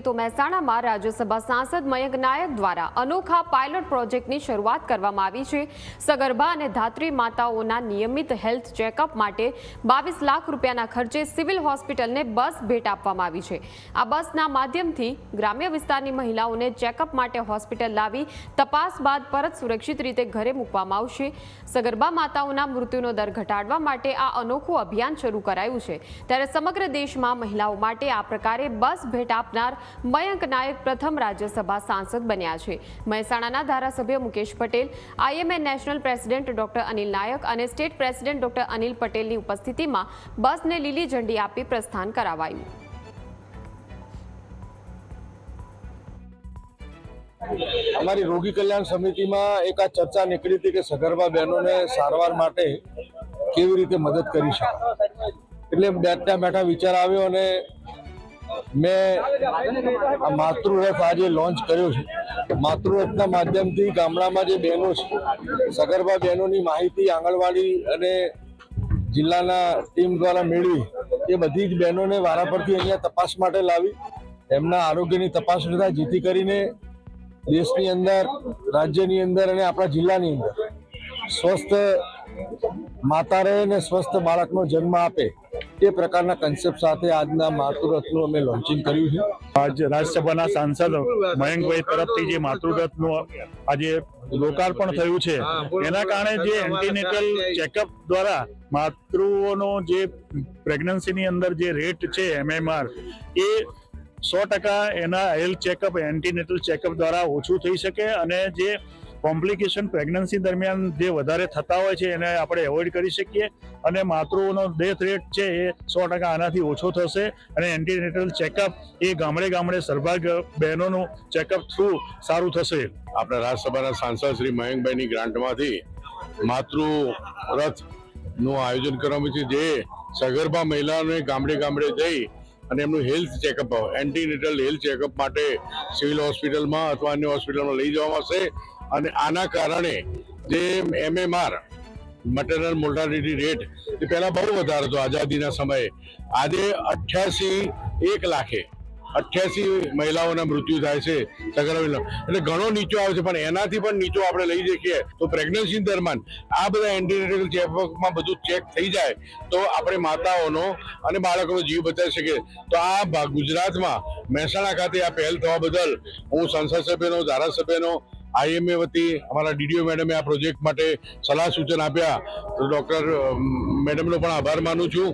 તો મહેસાણામાં રાજ્યસભા સાંસદ મયંક નાયક દ્વારા અનોખા પાયલોટ પ્રોજેક્ટની શરૂઆત કરવામાં આવી છે। સગર્ભા અને ધાત્રી માતાઓના નિયમિત હેલ્થ ચેકઅપ માટે 22 લાખ રૂપિયાના ખર્ચે સિવિલ હોસ્પિટલને બસ ભેટ આપવામાં આવી છે। આ બસના માધ્યમથી ગ્રામ્ય વિસ્તારની મહિલાઓને ચેકઅપ માટે હોસ્પિટલ લાવી તપાસ બાદ પરત સુરક્ષિત રીતે ઘરે મૂકવામાં આવશે। સગર્ભા માતાઓના મૃત્યુનો દર ઘટાડવા માટે આ અનોખું અભિયાન શરૂ કરાયું છે। ત્યારે સમગ્ર દેશમાં મહિલાઓ માટે આ પ્રકારે બસ ભેટ આપનાર મયંક નાયક પ્રથમ રાજ્યસભા સાંસદ બન્યા છે। મહેસાણાના ધારાસભ્ય Mukesh Patel, IMA national president doctor Anil Naik અને સ્ટેટ પ્રેસિડેન્ટ ડોક્ટર અનિલ પટેલની ઉપસ્થિતિમાં બસને લીલી ઝંડી આપી પ્રસ્થાન કરાવાયું। हमारी रोगी कल्याण समिति में एक आ चर्चा निकली थी कि सगर्भा बहनों ने सारवार માટે કેવી રીતે મદદ કરી શકાય। એટલે બેઠા બેઠા વિચાર આવ્યો અને મેં આ માતૃરથ આજે લોન્ચ કર્યો છે। માતૃરથના માધ્યમથી ગામડામાં જે બહેનો છે, સગર્ભા બહેનોની માહિતી આંગણવાડી અને જિલ્લાના ટીમ દ્વારા મેળવી એ બધી જ બહેનોને વારાફરતી અહીંયા તપાસ માટે લાવી એમના આરોગ્યની તપાસ થાય, જેથી કરીને દેશની અંદર, રાજ્યની અંદર અને આપણા જિલ્લાની અંદર સ્વસ્થ માતા રહે અને સ્વસ્થ બાળકનો જન્મ આપે એ પ્રકારના કન્સેપ્ટ સાથે આજના માતૃરથનું અમે લોન્ચિંગ કર્યું છે। આજ રાજ્યસભાના સાંસદ મયંકભાઈ તરફથી જે માતૃરથનું આજે લોકાર્પણ થયું છે, એના કારણે જે એન્ટીનેટલ ચેકઅપ દ્વારા માતૃઓનો જે પ્રેગ્નન્સીની અંદર જે રેટ છે MMR એ 100% એના હેલ્થ ચેકઅપ, એન્ટીનેટલ ચેકઅપ દ્વારા ઓછું થઈ શકે અને જે કોમ્પ્લિકેશન પ્રેગ્નન્સી દરમિયાન જે વધારે થતા હોય છે એને આપણે એવોઇડ કરી શકીએ અને માતૃઓનો ડેથ રેટ છે એ 100% આનાથી ઓછો થશે અને એન્ટીનેટલ ચેકઅપ એ ગામડે ગામડે સર્ભાગ્ય બહેનોનું ચેકઅપ થ્રુ સારું થશે। આપણા રાજ્યસભાના સાંસદ શ્રી મયંકભાઈની ગ્રાન્ટમાંથી માતૃરથનું આયોજન કરવામાં છે, જે સગર્ભા મહિલાઓને ગામડે ગામડે જઈ અને એમનું health checkup, antenatal health checkup માટે સિવિલ હોસ્પિટલમાં અથવા અન્ય હોસ્પિટલમાં લઈ જવામાં આવશે અને આના કારણે જે MMR મટરનલ મોર્ટાલિટી રેટ એ પહેલા બહુ વધારે હતો આઝાદીના સમયે, આજે 1 લાખે 88 મહિલાઓના મૃત્યુ થાય છે સગર્ભા મહિલાઓ, એટલે ઘણો નીચો આવે છે, પણ એનાથી પણ નીચો આપણે લઈ શકીએ તો પ્રેગ્નન્સી દરમિયાન આ બધા એન્ટીનેટલ ચેકઅપમાં બધું ચેક થઈ જાય તો આપણે માતાઓનો અને બાળકોનો જીવ બચાવી શકીએ। તો આ ગુજરાતમાં મહેસાણા ખાતે આ પહેલ થવા બદલ હું સંસદ સભ્યનો, ધારાસભ્યનો, IMA વતી અમારા DDO મેડમે આ પ્રોજેક્ટ માટે સલાહ સૂચન આપ્યા તો ડૉક્ટર મેડમનો પણ આભાર માનું છું।